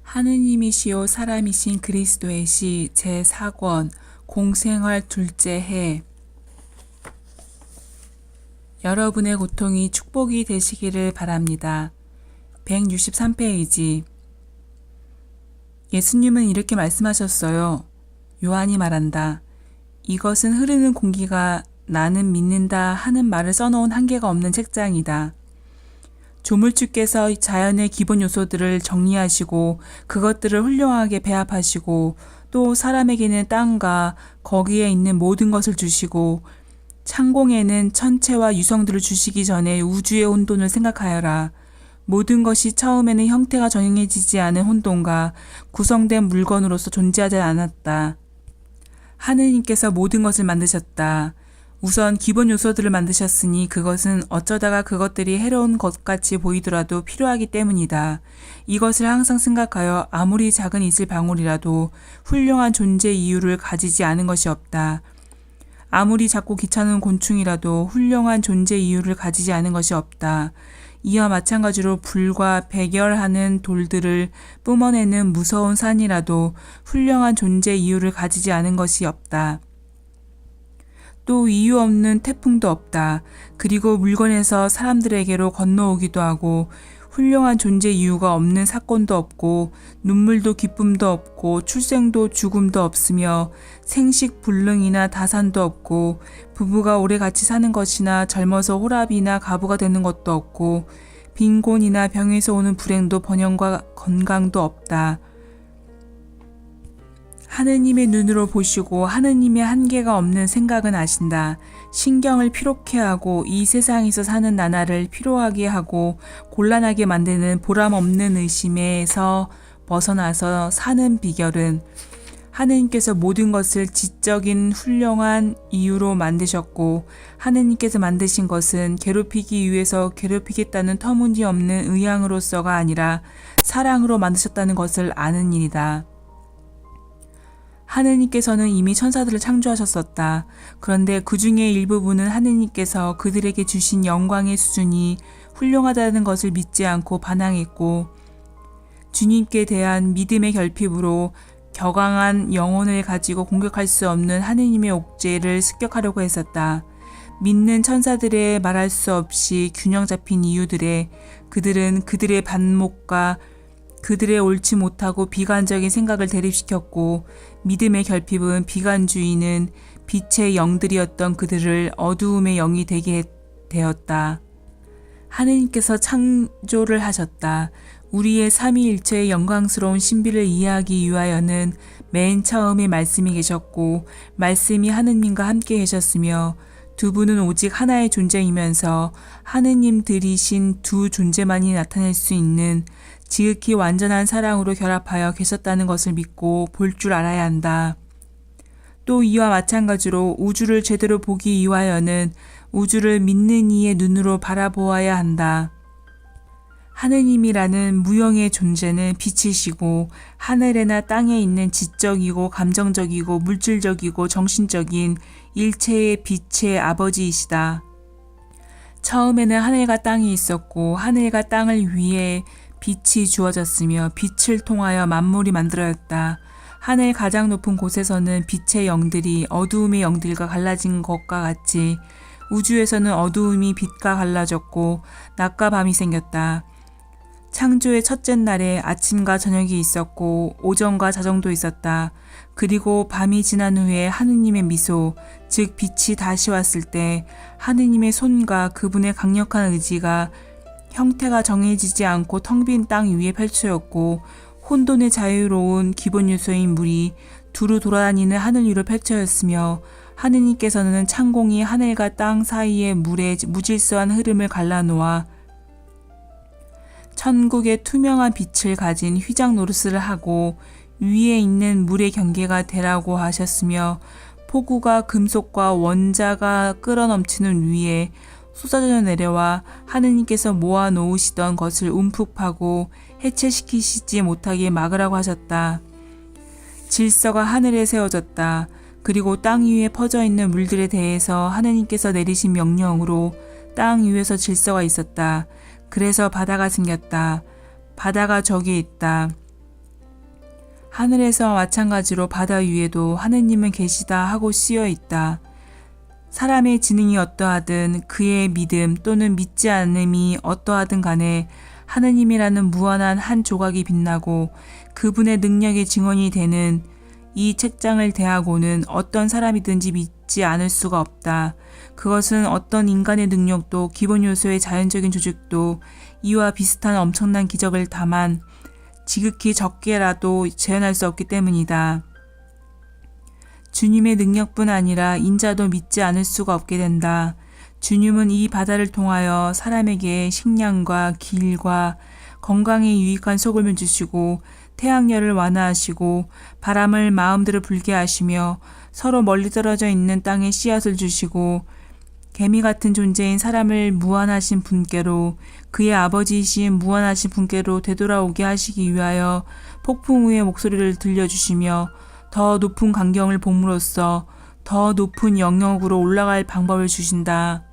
하느님이시요 사람이신 그리스도의 시 제4권 공생활 둘째 해. 여러분의 고통이 축복이 되시기를 바랍니다. 163페이지. 예수님은 이렇게 말씀하셨어요. 요한이 말한다. 이것은 흐르는 공기가 나는 믿는다 하는 말을 써놓은 한계가 없는 책장이다. 조물주께서 자연의 기본 요소들을 정리하시고 그것들을 훌륭하게 배합하시고 또 사람에게는 땅과 거기에 있는 모든 것을 주시고 창공에는 천체와 유성들을 주시기 전에 우주의 혼돈을 생각하여라. 모든 것이 처음에는 형태가 정해지지 않은 혼돈과 구성된 물건으로서 존재하지 않았다. 하느님께서 모든 것을 만드셨다. 우선 기본 요소들을 만드셨으니 그것은 어쩌다가 그것들이 해로운 것 같이 보이더라도 필요하기 때문이다. 이것을 항상 생각하여 아무리 작은 이슬 방울이라도 훌륭한 존재 이유를 가지지 않은 것이 없다. 아무리 작고 귀찮은 곤충이라도 훌륭한 존재 이유를 가지지 않은 것이 없다. 이와 마찬가지로 불과 백열하는 돌들을 뿜어내는 무서운 산이라도 훌륭한 존재 이유를 가지지 않은 것이 없다. 또 이유 없는 태풍도 없다. 그리고 물건에서 사람들에게로 건너오기도 하고 훌륭한 존재 이유가 없는 사건도 없고 눈물도 기쁨도 없고 출생도 죽음도 없으며 생식 불능이나 다산도 없고 부부가 오래 같이 사는 것이나 젊어서 호랍이나 가부가 되는 것도 없고 빈곤이나 병에서 오는 불행도 번영과 건강도 없다. 하느님의 눈으로 보시고 하느님의 한계가 없는 생각은 아신다. 신경을 피롭게 하고 이 세상에서 사는 나날을 피로하게 하고 곤란하게 만드는 보람 없는 의심에서 벗어나서 사는 비결은 하느님께서 모든 것을 지적인 훌륭한 이유로 만드셨고 하느님께서 만드신 것은 괴롭히기 위해서 괴롭히겠다는 터무니없는 의향으로서가 아니라 사랑으로 만드셨다는 것을 아는 일이다. 하느님께서는 이미 천사들을 창조하셨었다. 그런데 그 중에 일부분은 하느님께서 그들에게 주신 영광의 수준이 훌륭하다는 것을 믿지 않고 반항했고 주님께 대한 믿음의 결핍으로 격앙한 영혼을 가지고 공격할 수 없는 하느님의 옥죄를 습격하려고 했었다. 믿는 천사들의 말할 수 없이 균형 잡힌 이유들에 그들은 그들의 반목과 그들의 옳지 못하고 비관적인 생각을 대립시켰고 믿음의 결핍은 비관주의는 빛의 영들이었던 그들을 어두움의 영이 되게 되었다. 하느님께서 창조를 하셨다. 우리의 삼위일체의 영광스러운 신비를 이해하기 위하여는 맨 처음에 말씀이 계셨고 말씀이 하느님과 함께 계셨으며 두 분은 오직 하나의 존재이면서 하느님들이신 두 존재만이 나타낼 수 있는 지극히 완전한 사랑으로 결합하여 계셨다는 것을 믿고 볼 줄 알아야 한다. 또 이와 마찬가지로 우주를 제대로 보기 위하여는 우주를 믿는 이의 눈으로 바라보아야 한다. 하느님이라는 무형의 존재는 빛이시고 하늘에나 땅에 있는 지적이고 감정적이고 물질적이고 정신적인 일체의 빛의 아버지이시다. 처음에는 하늘과 땅이 있었고 하늘과 땅을 위해 빛이 주어졌으며 빛을 통하여 만물이 만들어졌다. 하늘 가장 높은 곳에서는 빛의 영들이 어두움의 영들과 갈라진 것과 같이 우주에서는 어두움이 빛과 갈라졌고 낮과 밤이 생겼다. 창조의 첫째 날에 아침과 저녁이 있었고 오전과 자정도 있었다. 그리고 밤이 지난 후에 하느님의 미소, 즉 빛이 다시 왔을 때 하느님의 손과 그분의 강력한 의지가 형태가 정해지지 않고 텅 빈 땅 위에 펼쳐졌고 혼돈의 자유로운 기본 요소인 물이 두루 돌아다니는 하늘 위로 펼쳐졌으며 하느님께서는 창공이 하늘과 땅 사이의 물의 무질서한 흐름을 갈라놓아 천국의 투명한 빛을 가진 휘장 노릇을 하고 위에 있는 물의 경계가 되라고 하셨으며 폭우가 금속과 원자가 끌어넘치는 위에 쏟아져 내려와 하느님께서 모아 놓으시던 것을 움푹 파고 해체시키시지 못하게 막으라고 하셨다. 질서가 하늘에 세워졌다. 그리고 땅 위에 퍼져 있는 물들에 대해서 하느님께서 내리신 명령으로 땅 위에서 질서가 있었다. 그래서 바다가 생겼다. 바다가 저기 있다. 하늘에서 마찬가지로 바다 위에도 하느님은 계시다 하고 쓰여 있다. 사람의 지능이 어떠하든 그의 믿음 또는 믿지 않음이 어떠하든 간에 하느님이라는 무한한 한 조각이 빛나고 그분의 능력의 증언이 되는 이 책장을 대하고는 어떤 사람이든지 믿지 않을 수가 없다. 그것은 어떤 인간의 능력도 기본 요소의 자연적인 조직도 이와 비슷한 엄청난 기적을 다만 지극히 적게라도 재현할 수 없기 때문이다. 주님의 능력뿐 아니라 인자도 믿지 않을 수가 없게 된다. 주님은 이 바다를 통하여 사람에게 식량과 길과 건강에 유익한 소금을 주시고 태양열을 완화하시고 바람을 마음대로 불게 하시며 서로 멀리 떨어져 있는 땅에 씨앗을 주시고 개미 같은 존재인 사람을 무한하신 분께로 그의 아버지이신 무한하신 분께로 되돌아오게 하시기 위하여 폭풍 우의 목소리를 들려주시며 더 높은 광경을 봄으로써 더 높은 영역으로 올라갈 방법을 주신다.